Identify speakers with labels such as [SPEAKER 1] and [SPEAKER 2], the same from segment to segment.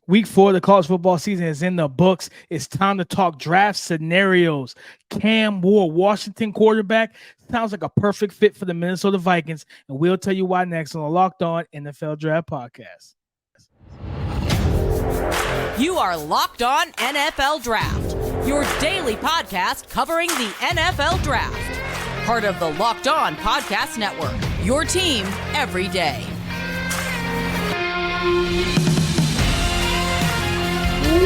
[SPEAKER 1] Week 4 of the college football season is in the books. It's time to talk draft scenarios. Cam Ward, Washington quarterback, sounds like a perfect fit for the Minnesota Vikings, and we'll tell you why next on the Locked On NFL Draft Podcast.
[SPEAKER 2] You are Locked On NFL Draft, your daily podcast covering the NFL Draft. Part of the Locked On Podcast Network, your team every day.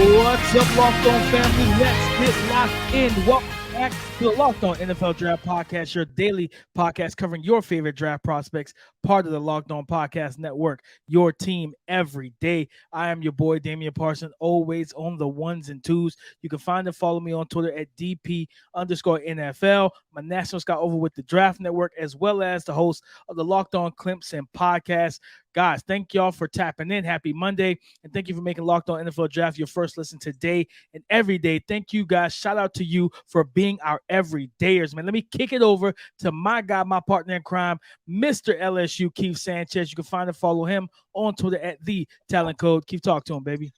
[SPEAKER 1] What's up, Locked On family? Let's get locked in. Welcome back to the Locked On NFL Draft Podcast, your daily podcast covering your favorite draft prospects, part of the Locked On Podcast Network, your team every day. I am your boy, Damian Parson, always on the ones and twos. You can find and follow me on Twitter at DP_NFL. My national scout over with the Draft Network, as well as the host of the Locked On Clemson podcast. Guys, thank y'all for tapping in. Happy Monday, and thank you for making Locked On NFL Draft your first listen today and every day. Thank you, guys. Shout out to you for being our everydayers, man. Let me kick it over to my guy, my partner in crime, Mr. LSU, Keith Sanchez. You can find and follow him on Twitter at The Talent Code. Keep talking to him, baby.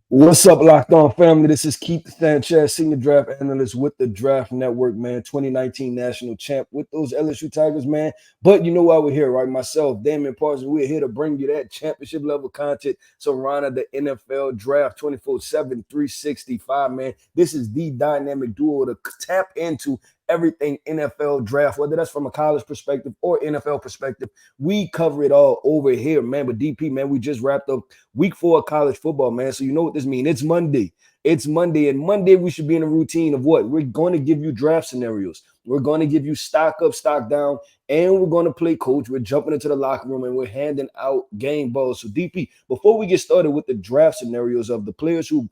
[SPEAKER 3] What's up, Locked On family? This is Keith Sanchez, Senior Draft Analyst with the Draft Network, man. 2019 National Champ with those LSU Tigers, man. But you know why we're here, right? Myself, Damian Parsons, we're here to bring you that championship level content surrounding the NFL Draft 24/7, 365, man. This is the dynamic duo to tap into everything NFL draft, whether that's from a college perspective or NFL perspective. We cover it all over here, man. But DP, man, we just wrapped up week 4 of college football, man. So you know what this means. It's Monday. It's Monday. And Monday we should be in a routine of what? We're going to give you draft scenarios. We're going to give you stock up, stock down, and we're going to play coach. We're jumping into the locker room and we're handing out game balls. So DP, before we get started with the draft scenarios of the players who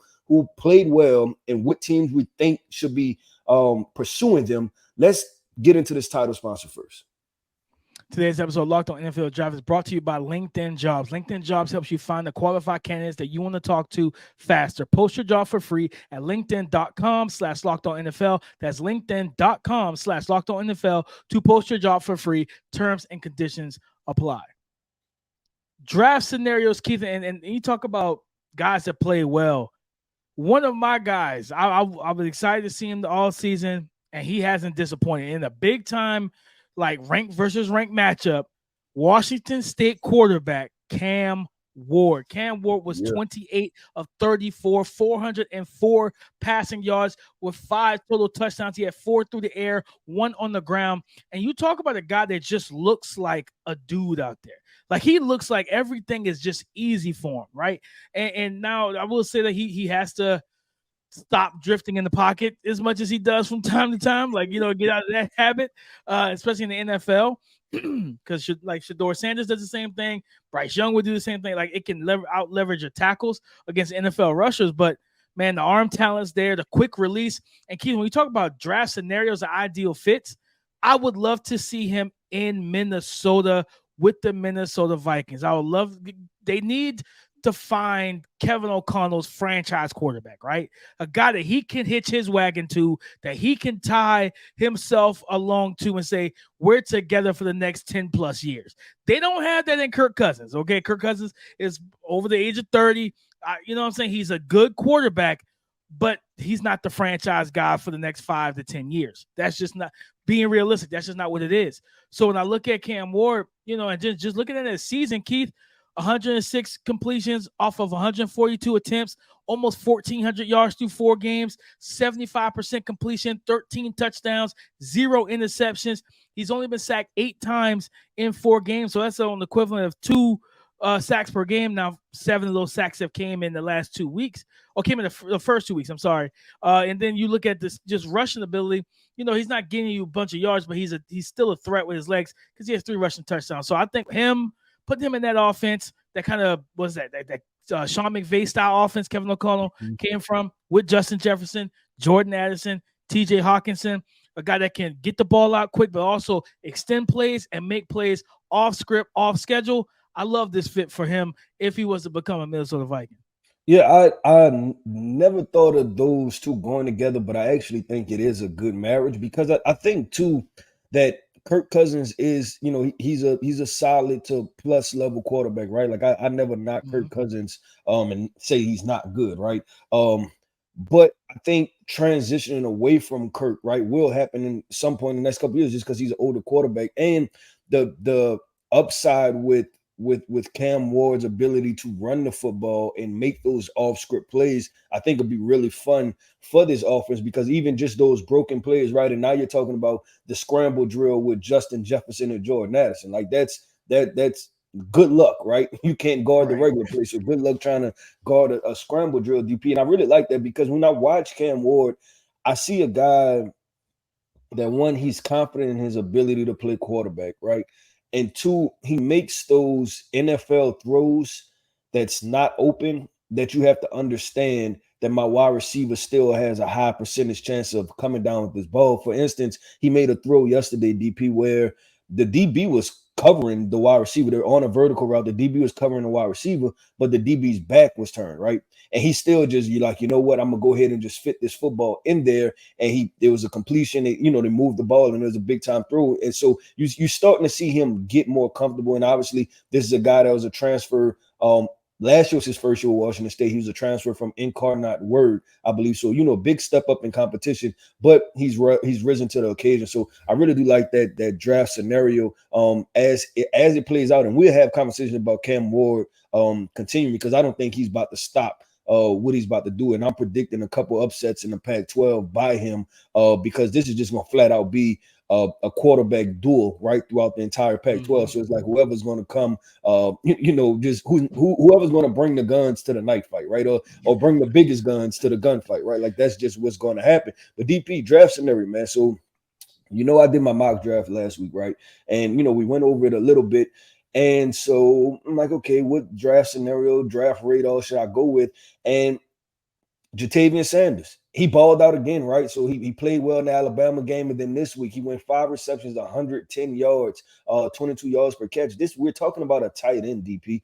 [SPEAKER 3] played well and what teams we think should be pursuing them, let's get into this title sponsor first.
[SPEAKER 1] Today's episode of Locked On NFL Draft is brought to you by LinkedIn Jobs. LinkedIn Jobs helps you find the qualified candidates that you want to talk to faster. Post your job for free at linkedin.com/LockedOnNFL. That's linkedin.com/LockedOnNFL to post your job for free. Terms and conditions apply. Draft scenarios, Keith, and you talk about guys that play well. One of my guys, I was excited to see him all season, and he hasn't disappointed. In a big-time, like, rank versus rank matchup, Washington State quarterback Cam Ward. Cam Ward was 28 of 34, 404 passing yards with 5 total touchdowns. He had 4 through the air, 1 on the ground. And you talk about a guy that just looks like a dude out there. Like, he looks like everything is just easy for him, right? And now I will say that he has to stop drifting in the pocket as much as he does from time to time. Like, get out of that habit, especially in the NFL. Because Shador Sanders does the same thing. Bryce Young would do the same thing. Like, it can out leverage your tackles against NFL rushers. But, man, the arm talent's there, the quick release. And, Keith, when we talk about draft scenarios or ideal fits, I would love to see him in Minnesota with the Minnesota Vikings. They need to find Kevin O'Connell's franchise quarterback, right? A guy that he can hitch his wagon to, that he can tie himself along to and say, we're together for the next 10 plus years. They don't have that in Kirk Cousins, okay? Kirk Cousins is over the age of 30. You know what I'm saying? He's a good quarterback, but he's not the franchise guy for the next 5 to 10 years. That's just not being realistic. That's just not what it is. So when I look at Cam Ward, and just looking at his season, Keith, 106 completions off of 142 attempts, almost 1,400 yards through 4 games, 75% completion, 13 touchdowns, 0 interceptions. He's only been sacked 8 times in 4 games, so that's an equivalent of 2 sacks per game. Now, 7 of those sacks have came in the last 2 weeks, or came in the first 2 weeks, I'm sorry. And then you look at this just rushing ability. He's not getting you a bunch of yards, but he's still a threat with his legs because he has 3 rushing touchdowns. So I think putting him in that offense, that kind of was that Sean McVay style offense Kevin O'Connell came from, with Justin Jefferson, Jordan Addison, TJ Hockenson, a guy that can get the ball out quick, but also extend plays and make plays off script, off schedule. I love this fit for him if he was to become a Minnesota Viking.
[SPEAKER 3] Yeah, I never thought of those two going together, but I actually think it is a good marriage because I think, too, that Kirk Cousins is, he's a solid to plus level quarterback, right? Like I never knock Kirk Cousins and say he's not good, right? But I think transitioning away from Kirk, right, will happen in some point in the next couple of years just because he's an older quarterback. And the upside with Cam Ward's ability to run the football and make those off-script plays, I think it'll be really fun for this offense because even just those broken plays, right? And now you're talking about the scramble drill with Justin Jefferson and Jordan Addison. Like that's good luck, right? You can't guard the regular play, so good luck trying to guard a scramble drill, DP. And I really like that because when I watch Cam Ward, I see a guy that, one, he's confident in his ability to play quarterback, right? And two, he makes those NFL throws that's not open that you have to understand that my wide receiver still has a high percentage chance of coming down with this ball. For instance, he made a throw yesterday, DP, where the DB was covering the wide receiver. They're on a vertical route. The DB was covering the wide receiver, but the DB's back was turned, right? And he still just, you're like, you know what? I'm going to go ahead and just fit this football in there. And it was a completion. They moved the ball and it was a big time throw. And so you're starting to see him get more comfortable. And obviously, this is a guy that was a transfer. Last year was his first year with Washington State. He was a transfer from Incarnate Word, I believe. So, big step up in competition, but he's risen to the occasion. So I really do like that draft scenario as it plays out. And we'll have conversations about Cam Ward continuing because I don't think he's about to stop what he's about to do. And I'm predicting a couple upsets in the Pac-12 by him because this is just going to flat out be a quarterback duel right throughout the entire Pac-12. So it's like whoever's going to come, just whoever's going to bring the guns to the knife fight, right? Or bring the biggest guns to the gunfight, right? Like that's just what's going to happen. But DP, draft scenario, man. So, I did my mock draft last week, right? And, we went over it a little bit. And so I'm like, okay, what draft scenario, draft radar should I go with? And Ja'Tavion Sanders, he balled out again, right? So he played well in the Alabama game, and then this week he went 5 receptions, 110 yards, 22 yards per catch. We're talking about a tight end, DP.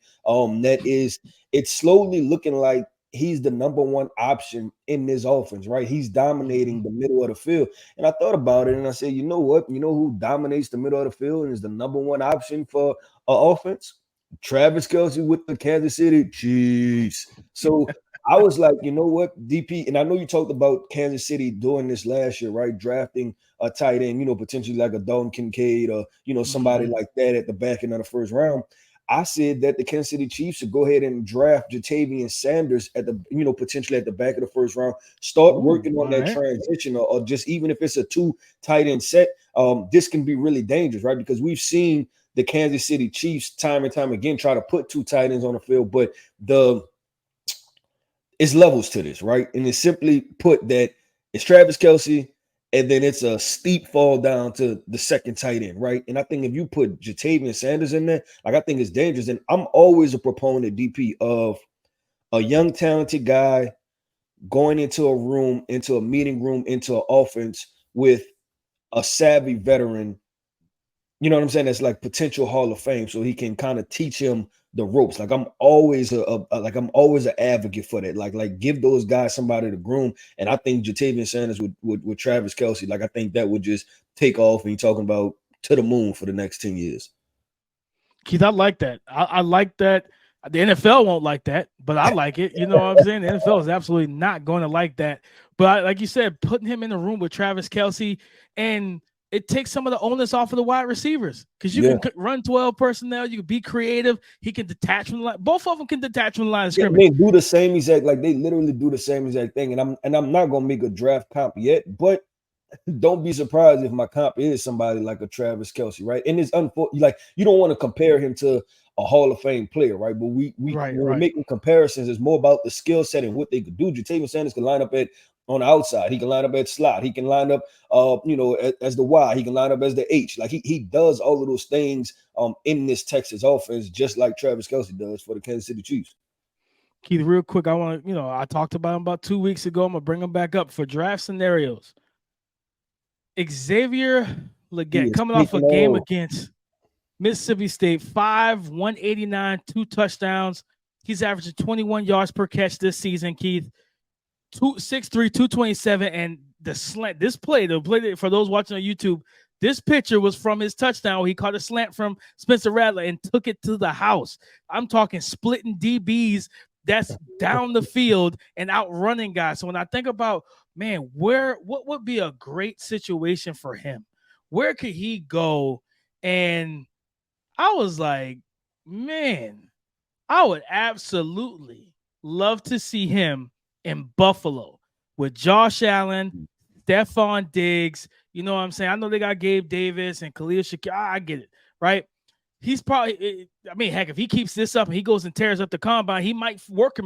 [SPEAKER 3] It's slowly looking like he's the number one option in this offense, right? He's dominating the middle of the field. And I thought about it, and I said, you know what? You know who dominates the middle of the field and is the number one option for offense? Travis Kelce with the Kansas City Chiefs. So I was like, you know what, DP, and I know you talked about Kansas City doing this last year, right? Drafting a tight end, potentially like a Dalton Kincaid or, somebody like that at the back end of the first round. I said that the Kansas City Chiefs should go ahead and draft Ja'Tavion Sanders at the, potentially at the back of the first round, start working on that transition or just even if it's a 2 tight end set, this can be really dangerous, right? Because we've seen the Kansas City Chiefs time and time again try to put 2 tight ends on the field, but it's levels to this, right? And it's simply put that it's Travis Kelce, and then it's a steep fall down to the second tight end, right? And I think if you put Ja'Tavion Sanders in there, I think it's dangerous. And I'm always a proponent, DP, of a young, talented guy going into a meeting room, into an offense with a savvy veteran, you know what I'm saying? That's like potential Hall of Fame, so he can kind of teach him the ropes. Like I'm always an advocate for that. Like give those guys somebody to groom. And I think Ja'Tavion Sanders with Travis Kelce, I think that would just take off. And you're talking about to the moon for the next 10 years.
[SPEAKER 1] Keith, I like that. I like that. The NFL won't like that, but I like it. You know what I'm saying? The NFL is absolutely not going to like that. But like you said, putting him in the room with Travis Kelce, and it takes some of the onus off of the wide receivers because you can run 12 personnel. You can be creative. He can detach from the line. Both of them can detach from the line of scrimmage.
[SPEAKER 3] They do the same exact, they literally do the same exact thing. And I'm not gonna make a draft comp yet, but don't be surprised if my comp is somebody like a Travis Kelce, right? And it's unfortunate, you don't want to compare him to a Hall of Fame player, right? But we're making comparisons. It's more about the skill set and what they could do. Ja'Tavion Sanders can line up on the outside. He can line up at slot. He can line up, as the Y. He can line up as the H. He does all of those things in this Texas offense, just like Travis Kelce does for the Kansas City Chiefs.
[SPEAKER 1] Keith, real quick, I want to, I talked about him about 2 weeks ago. I'm gonna bring him back up for draft scenarios. Xavier Legette coming off a game against Mississippi State, 189, 2 touchdowns. He's averaging 21 yards per catch this season, Keith. 6'3", 227, and the slant. The play for those watching on YouTube, This picture was from his touchdown where he caught a slant from Spencer Rattler and took it to the house. I'm talking splitting DBs that's down the field and outrunning guys. So when I think about, man, what would be a great situation for him? Where could he go? And I was like, man, I would absolutely love to see him in Buffalo with Josh Allen, Stephon Diggs. You know what I'm saying? I know they got Gabe Davis and Khalil Shakir. I get it, right? He's probably, I mean, heck, if he keeps this up and he goes and tears up the combine, he might work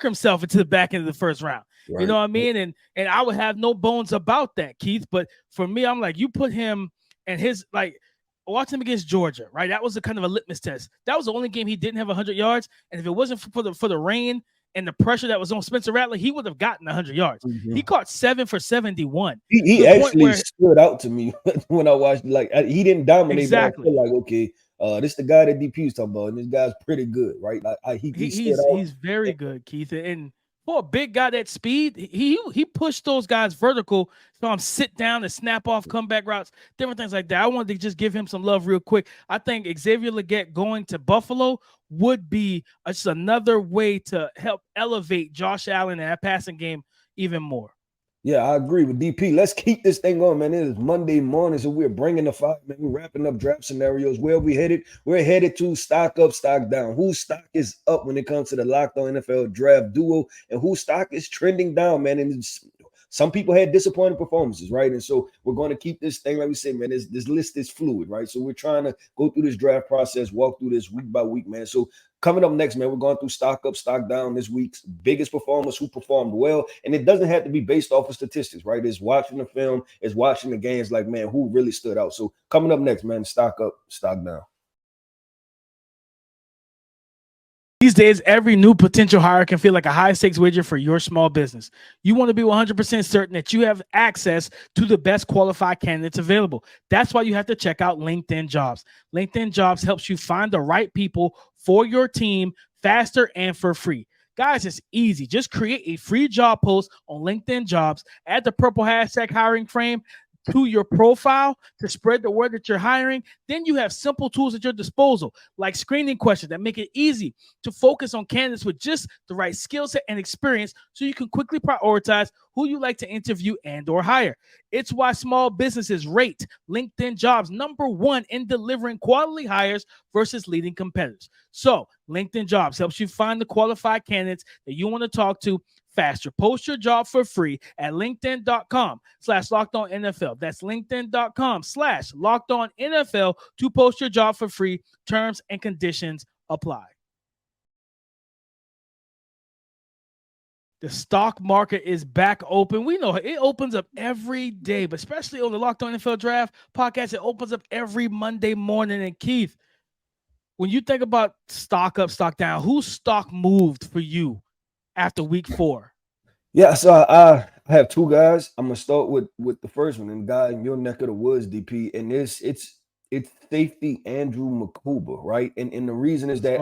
[SPEAKER 1] himself into the back end of the first round. Right. You know what I mean? And I would have no bones about that, Keith. But for me, I'm like, you put him and his, like, watch him against Georgia, right? That was a kind of a litmus test. That was the only game he didn't have 100 yards. And if it wasn't for the rain and the pressure that was on Spencer Rattler, he would have gotten 100 yards. Mm-hmm. He caught 7 for 71.
[SPEAKER 3] He actually stood out to me when I watched. Like, he didn't dominate. Exactly. But I feel like, okay, this is the guy that DP was talking about, and this guy's pretty good, right? Like, he's
[SPEAKER 1] very good, Keith. And for a big guy that speed, he pushed those guys vertical. So I'm sit down and snap off comeback routes, different things like that. I wanted to just give him some love real quick. I think Xavier Legette going to Buffalo would be just another way to help elevate Josh Allen and that passing game even more.
[SPEAKER 3] Yeah, I agree with DP. Let's keep this thing on, man. It is Monday morning, so we're bringing the fight, man. We're wrapping up draft scenarios. Where are we headed? We're headed to stock up, stock down. Whose stock is up when it comes to the Locked On NFL Draft Duo, and whose stock is trending down, man? And some people had disappointing performances, right? And so we're going to keep this thing, like we said, man, this list is fluid, right? So we're trying to go through this draft process, walk through this week by week, man. So coming up next, man, we're going through stock up, stock down this week's biggest performers who performed well. And it doesn't have to be based off of statistics, right? It's watching the film, it's watching the games, like, man, who really stood out. So coming up next, man, stock up, stock down.
[SPEAKER 1] These days, every new potential hire can feel like a high-stakes wager for your small business. You want to be 100% certain that you have access to the best qualified candidates available. That's why you have to check out LinkedIn Jobs. LinkedIn Jobs helps you find the right people for your team faster and for free. Guys, it's easy. Just create a free job post on LinkedIn Jobs, add the purple hashtag hiring frame to your profile to spread the word that you're hiring. Then you have simple tools at your disposal, like screening questions that make it easy to focus on candidates with just the right skill set and experience so you can quickly prioritize who you like to interview and or hire. It's why small businesses rate LinkedIn Jobs #1 in delivering quality hires versus leading competitors. So LinkedIn Jobs helps you find the qualified candidates that you want to talk to faster. Post your job for free at linkedin.com/LockedOnNFL. That's linkedin.com/LockedOnNFL to post your job for free. Terms and conditions apply. The stock market is back open. We know it opens up every day, but especially on the Locked On NFL Draft podcast, it opens up every Monday morning. And Keith, when you think about stock up, stock down, whose stock moved for you after week 4?
[SPEAKER 3] Yeah, so I have two guys. I'm gonna start with the first one, and guy in your neck of the woods, DP, and it's safety Andrew Makuba, right? And the reason is that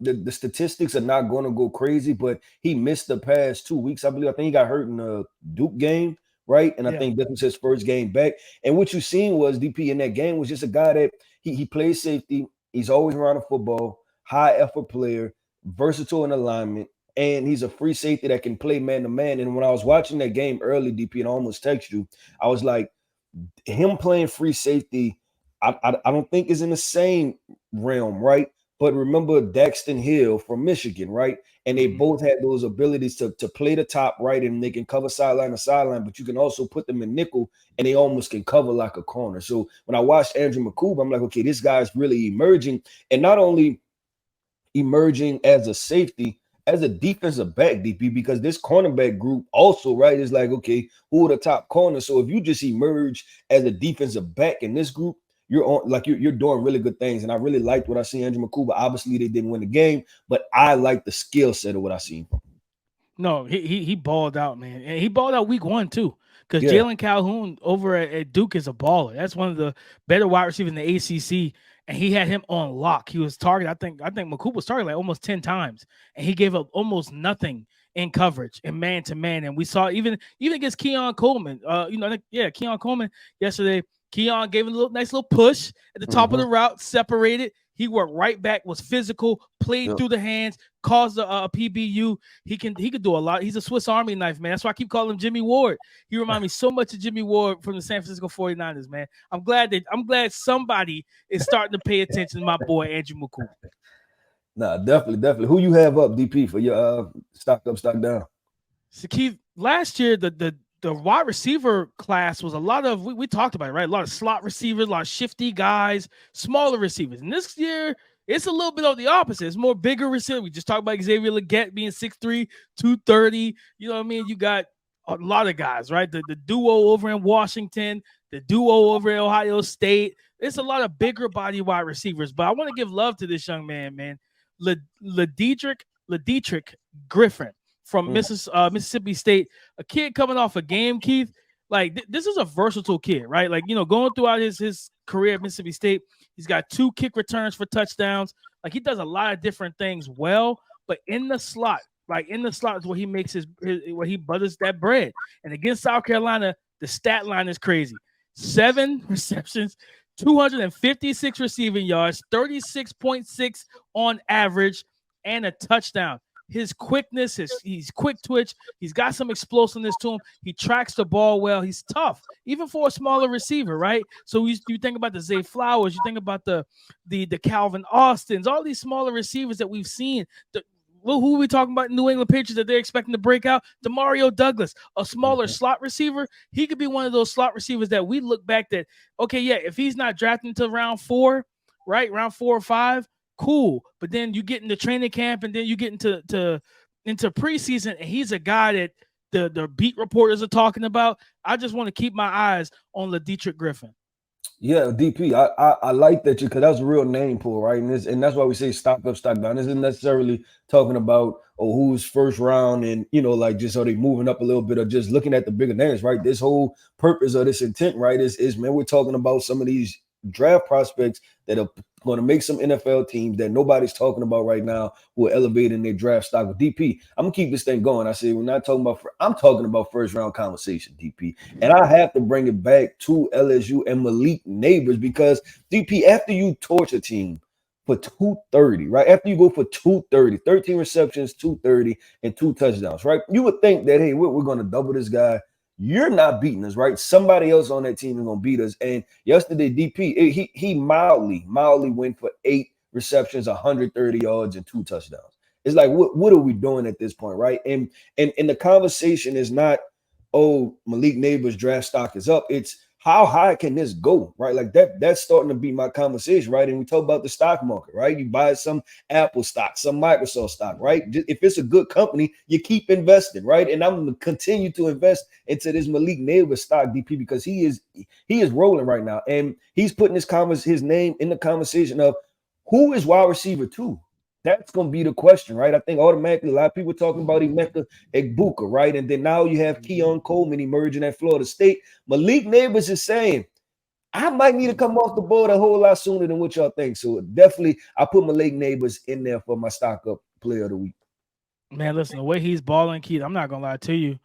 [SPEAKER 3] the statistics are not going to go crazy, but he missed the past 2 weeks. I believe. I think he got hurt in the Duke game, right? And I think this was his first game back. And what you seen was DP in that game was just a guy that he plays safety. He's always around the football, high effort player, versatile in alignment. And he's a free safety that can play man-to-man. And when I was watching that game early, DP, and I almost texted you, I was like, him playing free safety, I don't think is in the same realm, right? But remember Daxton Hill from Michigan, right? And they both had those abilities to play the top, right? And they can cover sideline to sideline, but you can also put them in nickel, and they almost can cover like a corner. So when I watched Andrew Makuba, I'm like, okay, this guy's really emerging. And not only emerging as a safety, as a defensive back, DP, because this cornerback group also, right, is like, okay, who are the top corners? So if you just emerge as a defensive back in this group, you're on, like, you're doing really good things. And I really liked what I see Andrew Makuba. Obviously, they didn't win the game, but I like the skill set of what I seen from him.
[SPEAKER 1] No, he balled out, man. And he balled out week 1 too. Because Jalen Calhoun over at Duke is a baller. That's one of the better wide receivers in the ACC. And he had him on lock. He was targeted. I think Makuba was targeted like almost 10 times. And he gave up almost nothing in coverage and man-to-man. And we saw even against Keon Coleman, Keon Coleman yesterday, Keon gave him a nice little push at the top of the route, separated. He worked right back, was physical, played through the hands, caused a PBU. He could do a lot. He's a Swiss Army knife, man. That's why I keep calling him Jimmy Ward. He reminds me so much of Jimmy Ward from the San Francisco 49ers, man. I'm glad somebody is starting to pay attention to my boy Andrew McCool.
[SPEAKER 3] Nah, definitely. Who you have up, DP, for your stock up, stock down?
[SPEAKER 1] So Keith, last year the wide receiver class was a lot of, we talked about it, right? A lot of slot receivers, a lot of shifty guys, smaller receivers. And this year, it's a little bit of the opposite. It's more bigger receiver. We just talked about Xavier Legette being 6'3", 230. You know what I mean? You got a lot of guys, right? The duo over in Washington, the duo over in Ohio State. It's a lot of bigger body wide receivers. But I want to give love to this young man. Lideatrick Griffin from Mississippi State, a kid coming off a game, Keith. Like, this is a versatile kid, right? Like, you know, going throughout his career at Mississippi State, he's got 2 kick returns for touchdowns. Like, he does a lot of different things well, but in the slot is where he makes where he butters that bread. And against South Carolina, the stat line is crazy. 7 receptions, 256 receiving yards, 36.6 on average, and a touchdown. His quickness, he's quick twitch. He's got some explosiveness to him. He tracks the ball well. He's tough, even for a smaller receiver, right? So you think about the Zay Flowers, you think about the Calvin Austins, all these smaller receivers that we've seen. Who are we talking about in New England Patriots that they're expecting to break out? DeMario Douglas, a smaller slot receiver. He could be one of those slot receivers that we look back that, okay, yeah, if he's not drafted until round 4, right, round 4 or 5, cool. But then you get into training camp and then you get into preseason, and he's a guy that the beat reporters are talking about. I just want to keep my eyes on Lideatrick Griffin. Yeah,
[SPEAKER 3] DP, I like that because that's a real name pool, right? And that's why we say stock up, stock down. This isn't necessarily talking about who's first round and, you know, like just are they moving up a little bit or just looking at the bigger names, right? This whole purpose of this intent, right, is man, we're talking about some of these draft prospects that are going to make some NFL teams that nobody's talking about right now who are elevating their draft stock. With DP, I'm gonna keep this thing going. I said, we're not talking about, I'm talking about first round conversation, DP. And I have to bring it back to LSU and Malik Neighbors because DP, after you torch a team for 230, right? After you go for 230, 13 receptions, 230, and 2 touchdowns, right? You would think that, hey, we're going to double this guy. You're not beating us, right? Somebody else on that team is going to beat us. And yesterday, DP, he mildly went for 8 receptions, 130 yards, and 2 touchdowns. It's like, what are we doing at this point, right? And the conversation is not, oh, Malik Neighbors' draft stock is up. It's how high can this go, right? Like that's starting to be my conversation, right? And we talk about the stock market, right? You buy some Apple stock, some Microsoft stock, right? If it's a good company, you keep investing, right? And I'm going to continue to invest into this Malik Neighbors stock, DP, because he is rolling right now, and he's putting his name in the conversation of who is wide receiver 2. That's going to be the question, right? I think automatically a lot of people talking about Emeka Egbuka, right? And then now you have Keon Coleman emerging at Florida State. Malik Neighbors is saying, I might need to come off the board a whole lot sooner than what y'all think. So definitely I put Malik Neighbors in there for my stock up player of the week.
[SPEAKER 1] Man, listen, the way he's balling, Keith, I'm not going to lie to you.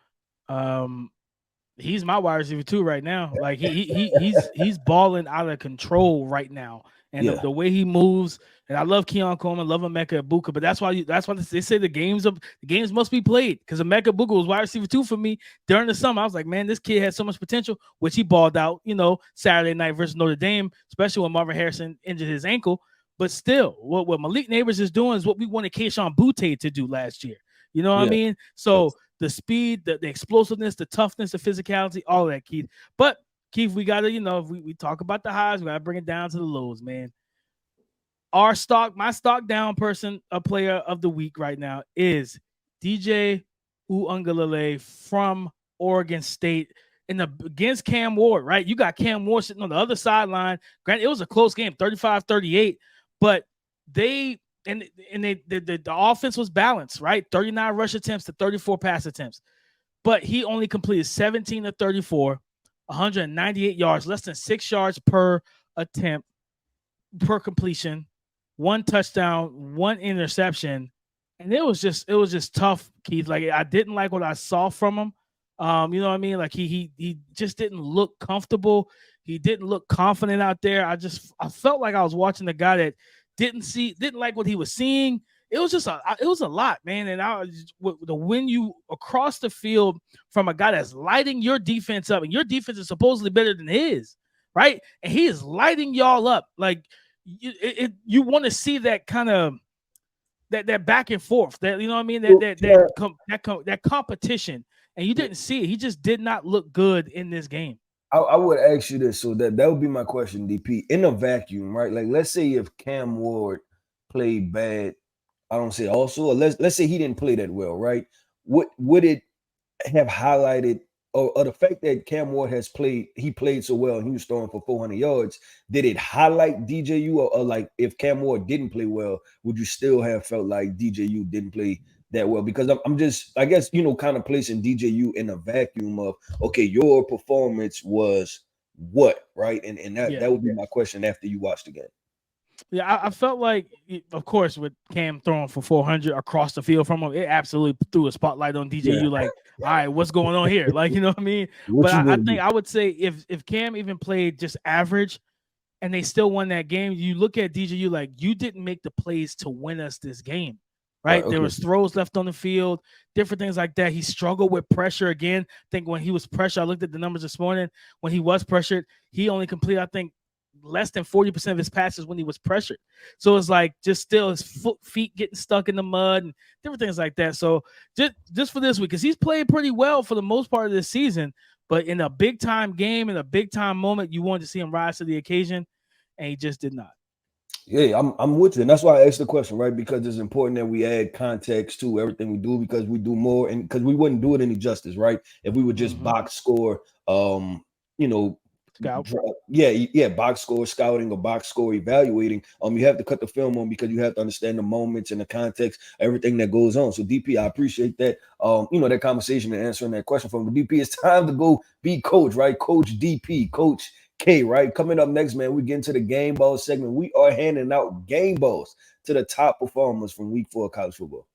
[SPEAKER 1] He's my wide receiver too right now. Like he's balling out of control right now. And the way he moves, and I love Keon Coleman, love Emeka Egbuka, but that's why they say the games must be played, because Emeka Egbuka was wide receiver 2 for me during the summer. I was like, man, this kid has so much potential, which he balled out, you know, Saturday night versus Notre Dame, especially when Marvin Harrison injured his ankle. But still, what Malik Neighbors is doing is what we wanted Keyshawn Boutte to do last year. You know what I mean? So the speed, the explosiveness, the toughness, the physicality, all that, Keith. But Keith, we gotta, you know, if we talk about the highs, we gotta bring it down to the lows, man. My stock down person, a player of the week right now is DJ Uiagalelei from Oregon State against Cam Ward, right? You got Cam Ward sitting on the other sideline. Granted, it was a close game, 35-38, but the offense was balanced, right? 39 rush attempts to 34 pass attempts, but he only completed 17 of 34, 198 yards, less than 6 yards per attempt, per completion, 1 touchdown, 1 interception. And it was just tough, Keith. Like, I didn't like what I saw from him. You know what I mean? Like he just didn't look comfortable. He didn't look confident out there. I felt like I was watching a guy that didn't like what he was seeing. It was a lot, man. And the win you across the field from a guy that's lighting your defense up, and your defense is supposedly better than his, right? And he is lighting y'all up. Like you want to see that kind of that back and forth, that, you know what I mean, that competition, and you didn't see it. He just did not look good in this game.
[SPEAKER 3] I would ask you this, so that would be my question, DP. In a vacuum, right? Like, let's say if Cam Ward played bad, I don't say also, or let's say he didn't play that well, right? Would it have highlighted, or the fact that Cam Ward he played so well and he was throwing for 400 yards, did it highlight DJU, or like if Cam Ward didn't play well, would you still have felt like DJU didn't play that well? Because I'm just, I guess, kind of placing DJU in a vacuum of, okay, your performance was what, right? And that would be my question after you watched the game.
[SPEAKER 1] Yeah, I felt like, of course, with Cam throwing for 400 across the field from him, it absolutely threw a spotlight on DJU. Yeah. Like, all right, what's going on here? Like, you know what I mean? But I think I would say if Cam even played just average and they still won that game, you look at DJU like, you didn't make the plays to win us this game, right? Okay. There was throws left on the field, different things like that. He struggled with pressure again. I think when he was pressured, I looked at the numbers this morning. When he was pressured, he only completed, I think, less than 40% of his passes when he was pressured. So it's like just still his feet getting stuck in the mud and different things like that. So just for this week, because he's played pretty well for the most part of this season, but in a big time game, in a big time moment, you wanted to see him rise to the occasion, and he just did not.
[SPEAKER 3] Yeah, I'm with you. And that's why I asked the question, right? Because it's important that we add context to everything we do, because we do more, and because we wouldn't do it any justice, right? If we would just box score, Scout. Box score scouting or box score evaluating. You have to cut the film on, because you have to understand the moments and the context, everything that goes on. So DP, I appreciate that. That conversation and answering that question from DP. It's time to go be coach, right? Coach DP, Coach K, right? Coming up next, man, we get into the game ball segment. We are handing out game balls to the top performers from week 4 of college football.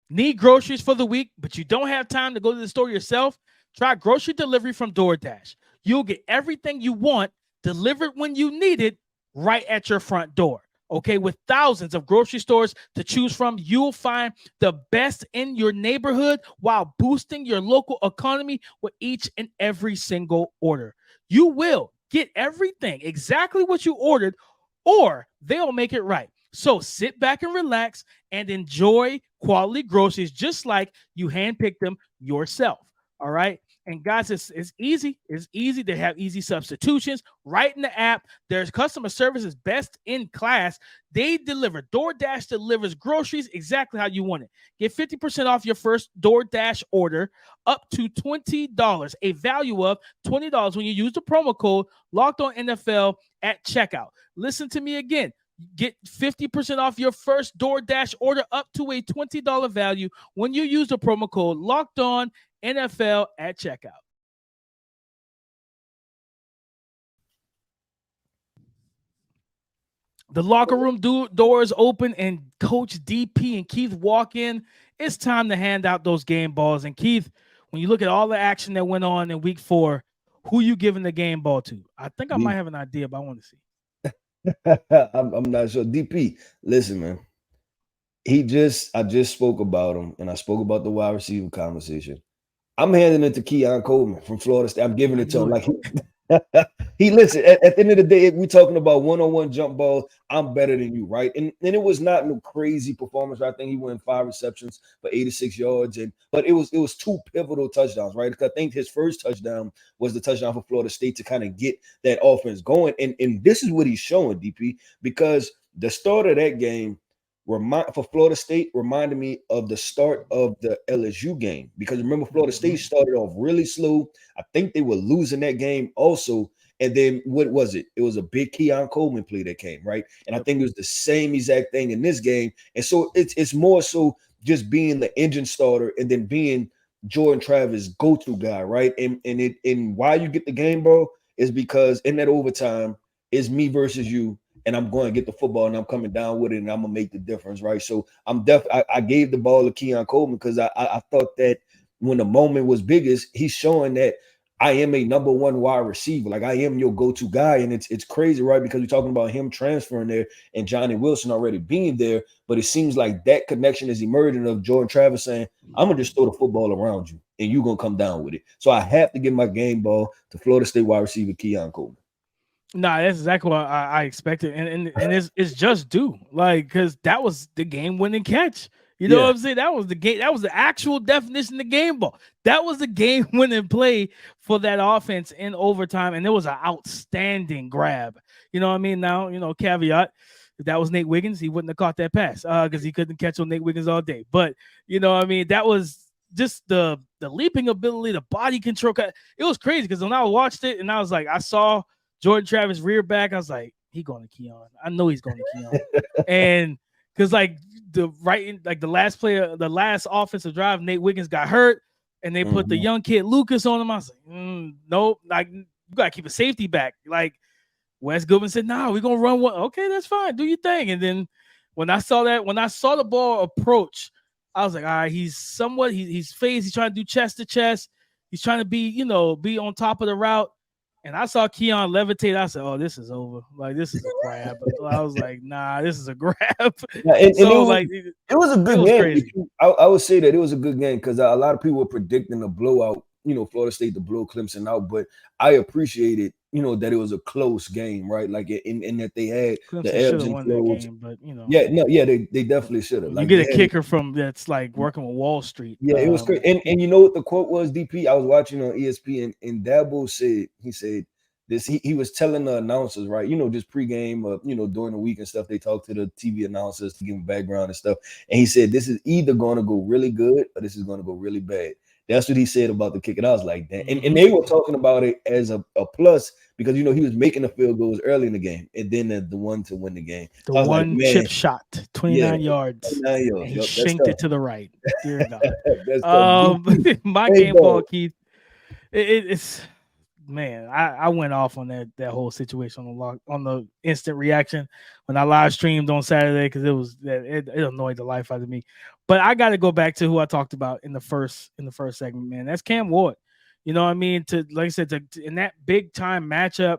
[SPEAKER 1] Need groceries for the week, but you don't have time to go to the store yourself? Try grocery delivery from DoorDash. You'll get everything you want delivered when you need it right at your front door. Okay, with thousands of grocery stores to choose from, you'll find the best in your neighborhood while boosting your local economy with each and every single order. You will get everything exactly what you ordered, or they'll make it right. So sit back and relax and enjoy quality groceries just like you handpicked them yourself. All right. And guys, it's easy. It's easy to have easy substitutions right in the app. There's customer service is best in class. They deliver. DoorDash delivers groceries exactly how you want it. Get 50% off your first DoorDash order, up to $20, a value of $20 when you use the promo code LOCKEDONNFL at checkout. Listen to me again. Get 50% off your first DoorDash order, up to a $20 value when you use the promo code LOCKEDONNFL at checkout. The locker room doors open, and Coach DP and Keith walk in. It's time to hand out those game balls. And Keith, when you look at all the action that went on in week 4, who you giving the game ball to? I think I might have an idea, but I want to see.
[SPEAKER 3] I'm not sure. DP, listen, man. I just spoke about him, and I spoke about the wide receiver conversation. I'm handing it to Keon Coleman from Florida State. I'm giving it to him. Like he listen, at the end of the day, we're talking about one-on-one jump balls. I'm better than you, right? And it was not no crazy performance. Right? I think he went 5 receptions for 86 yards, but it was 2 pivotal touchdowns, right? Because I think his first touchdown was the touchdown for Florida State to kind of get that offense going. And this is what he's showing, DP, because the start of that game for Florida State reminded me of the start of the LSU game, because remember, Florida State started off really slow. I think they were losing that game also. And then what was it? It was a big Keon Coleman play that came, right? And I think it was the same exact thing in this game. And so it's more so just being the engine starter and then being Jordan Travis' go-to guy, right? And why you get the game ball is because in that overtime, it's me versus you. And I'm going to get the football, and I'm coming down with it, and I'm gonna make the difference, right? So I gave the ball to Keon Coleman because I thought that when the moment was biggest, he's showing that I am a number one wide receiver. Like, I am your go-to guy. And it's crazy, right? Because we're talking about him transferring there and Johnny Wilson already being there. But it seems like that connection is emerging of Jordan Travis saying, I'm going to just throw the football around you and you're going to come down with it. So I have to give my game ball to Florida State wide receiver Keon Coleman.
[SPEAKER 1] Nah, that's exactly what I expected. And it's just due. Like, because that was the game-winning catch. You know what I'm saying? That was the game. That was the actual definition of the game ball. That was the game-winning play for that offense in overtime, and it was an outstanding grab. You know what I mean? Now, caveat, if that was Nate Wiggins, he wouldn't have caught that pass because he couldn't catch on Nate Wiggins all day. But, you know what I mean? That was just the leaping ability, the body control. It was crazy because when I watched it and I was like, I saw Jordan Travis rear back, I was like, he going to Keon. I know he's going to Keon. And because the last player, the last offensive drive, Nate Wiggins got hurt, and they put the young kid Lucas on him. I was like, nope, like you gotta keep a safety back. Like Wes Goodman said, "Nah, we're gonna run one." Okay, that's fine, do your thing. And then when I saw the ball approach, I was like, all right, he's phased. He's trying to do chest to chest. He's trying to be on top of the route. And I saw Keon levitate. I said, "Oh, this is over. Like, this is a grab." I was like, "Nah, this is a grab."
[SPEAKER 3] Yeah, it was a good game. I would say that it was a good game because a lot of people were predicting a blowout. Florida State to blow Clemson out, but I appreciated, that it was a close game, right? Like in that they had
[SPEAKER 1] Clemson
[SPEAKER 3] the ebbs and flows. They definitely should have.
[SPEAKER 1] Like, you get a kicker that's like working with Wall Street.
[SPEAKER 3] Yeah, it was great. And you know what the quote was, DP? I was watching on ESPN, and Dabo said this. He was telling the announcers, right? Just pregame, during the week and stuff. They talked to the TV announcers to give them background and stuff. And he said, this is either going to go really good or this is going to go really bad. That's what he said about the kick. And I was like, damn. And they were talking about it as a plus because, he was making the field goals early in the game and then the one to win the game.
[SPEAKER 1] The one chip shot, 29 yards. 29 yards. And he shanked it to the right. Dear God. My game ball, Keith, it's – man, I went off on that whole situation on the instant reaction when I live streamed on Saturday because it annoyed the life out of me. But I got to go back to who I talked about in the first segment, man. That's Cam Ward. You know what I mean? Like I said, in that big time matchup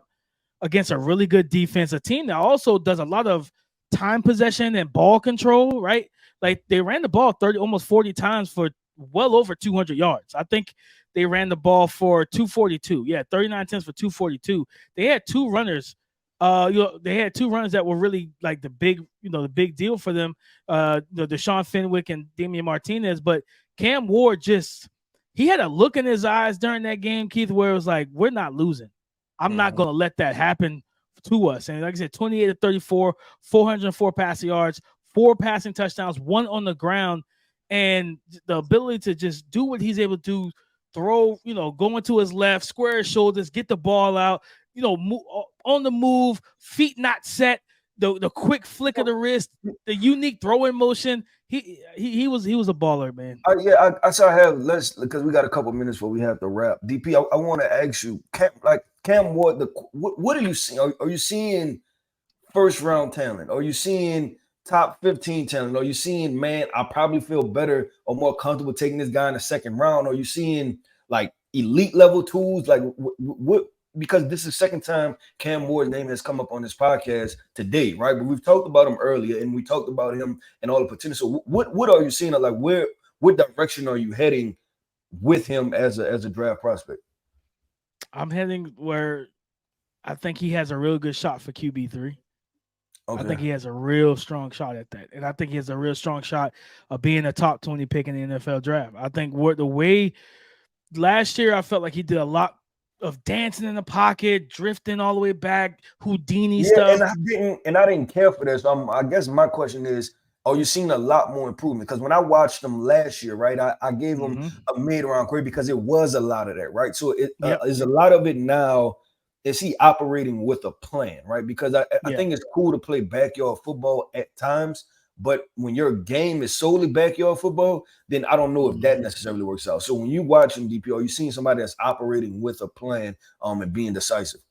[SPEAKER 1] against a really good defense, a team that also does a lot of time possession and ball control, right? Like they ran the ball almost 40 times for well over 200 yards. I think they ran the ball for 242. Yeah, 39 attempts for 242. They had two runners. They had two runners that were really like the big deal for them. Deshaun Fenwick and Damian Martinez. But Cam Ward he had a look in his eyes during that game, Keith, where it was like, we're not losing. I'm not going to let that happen to us. And like I said, 28 to 34, 404 passing yards, 4 passing touchdowns, 1 on the ground, and the ability to just do what he's able to do. Throw, go into his left, square his shoulders, get the ball out, move, on the move, feet not set, the quick flick of the wrist, the unique throwing motion. He was a baller, man.
[SPEAKER 3] Because we got a couple minutes before we have to wrap. DP, I want to ask you, Cam Ward, what are you seeing? Are you seeing first round talent? Are you seeing top 15 talent? Are you seeing, man, I probably feel better or more comfortable taking this guy in the second round? Are you seeing like elite level tools? Like what? Because this is the second time Cam Ward's name has come up on this podcast today, right? But we've talked about him earlier and we talked about him and all the potential. So what are you seeing? Like what direction are you heading with him as a draft prospect?
[SPEAKER 1] I'm heading where I think he has a real good shot for QB3. Okay. I think he has a real strong shot at that. And I think he has a real strong shot of being a top 20 pick in the NFL draft. I think the way last year I felt like he did a lot of dancing in the pocket, drifting all the way back, Houdini stuff.
[SPEAKER 3] And I didn't care for this. So I guess my question is, are you seeing a lot more improvement? Because when I watched him last year, right, I gave him a mid-round grade because it was a lot of that, right? So there's a lot of it now. Is he operating with a plan, right? Because I think it's cool to play backyard football at times, but when your game is solely backyard football, then I don't know if that necessarily works out. So when you watch him, DP, are you seeing somebody that's operating with a plan and being decisive?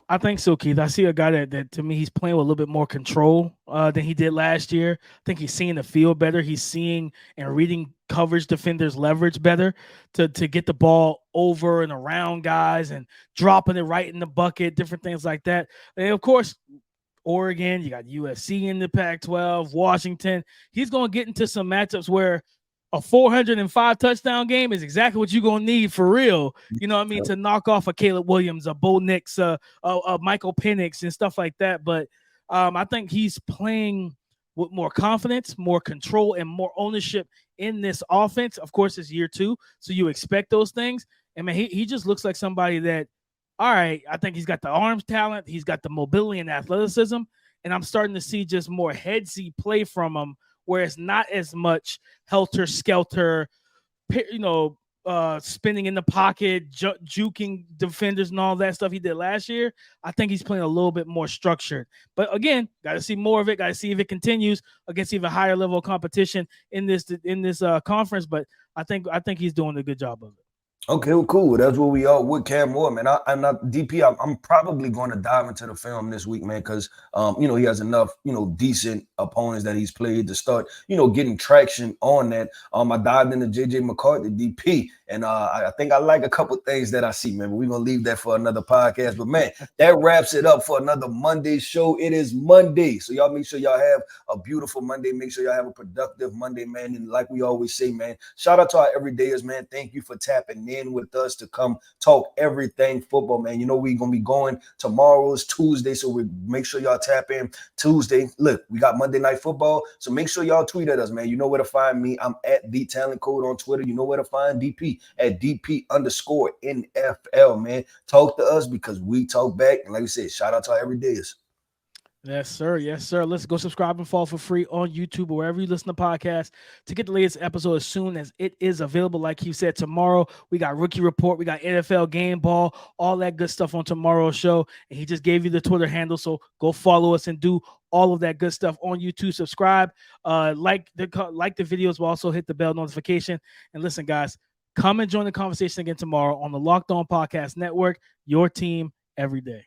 [SPEAKER 1] I think so, Keith. I see a guy that to me, he's playing with a little bit more control than he did last year. I think he's seeing the field better. He's seeing and reading coverage defenders' leverage better to get the ball over and around guys and dropping it right in the bucket, different things like that. And of course, Oregon, you got USC in the Pac-12, Washington. He's going to get into some matchups where a 405 touchdown game is exactly what you're going to need for real. You know what I mean? To knock off a Caleb Williams, a Bo Nix, a Michael Penix and stuff like that. But I think he's playing with more confidence, more control, and more ownership in this offense. Of course, it's year 2, so you expect those things. And, man, he just looks like somebody that, all right, I think he's got the arms talent. He's got the mobility and athleticism. And I'm starting to see just more headsy play from him, where it's not as much helter-skelter, spinning in the pocket, juking defenders and all that stuff he did last year. I think he's playing a little bit more structured. But again, got to see more of it. Got to see if it continues against even higher level of competition in this conference. But I think he's doing a good job of it.
[SPEAKER 3] Okay, well, cool. That's what we are with Cam Moore, man. I'm not DP. I'm probably going to dive into the film this week, man, because he has enough, decent opponents that he's played to start, getting traction on that. I dived into JJ McCarthy, DP, and I think I like a couple things that I see, man. But we're gonna leave that for another podcast. But man, that wraps it up for another Monday show. It is Monday, so y'all make sure y'all have a beautiful Monday. Make sure y'all have a productive Monday, man. And like we always say, man, shout out to our everydayers, man. Thank you for tapping in with us to come talk everything football, man. We're gonna be going tomorrow's Tuesday, so we make sure y'all tap in Tuesday. Look, we got Monday Night Football, so make sure y'all tweet at us, man. You know where to find me. I'm at The Talent Code on Twitter. You know where to find DP at DP_NFL, man. Talk to us because we talk back. And like we said, shout out to our everydayers.
[SPEAKER 1] Yes, sir. Yes, sir. Let's go subscribe and follow for free on YouTube or wherever you listen to podcasts to get the latest episode as soon as it is available. Like you said, tomorrow we got Rookie Report, we got NFL Game Ball, all that good stuff on tomorrow's show. And he just gave you the Twitter handle, so go follow us and do all of that good stuff on YouTube. Subscribe, like the videos, but also hit the bell notification. And listen, guys, come and join the conversation again tomorrow on the Locked On Podcast Network. Your team every day.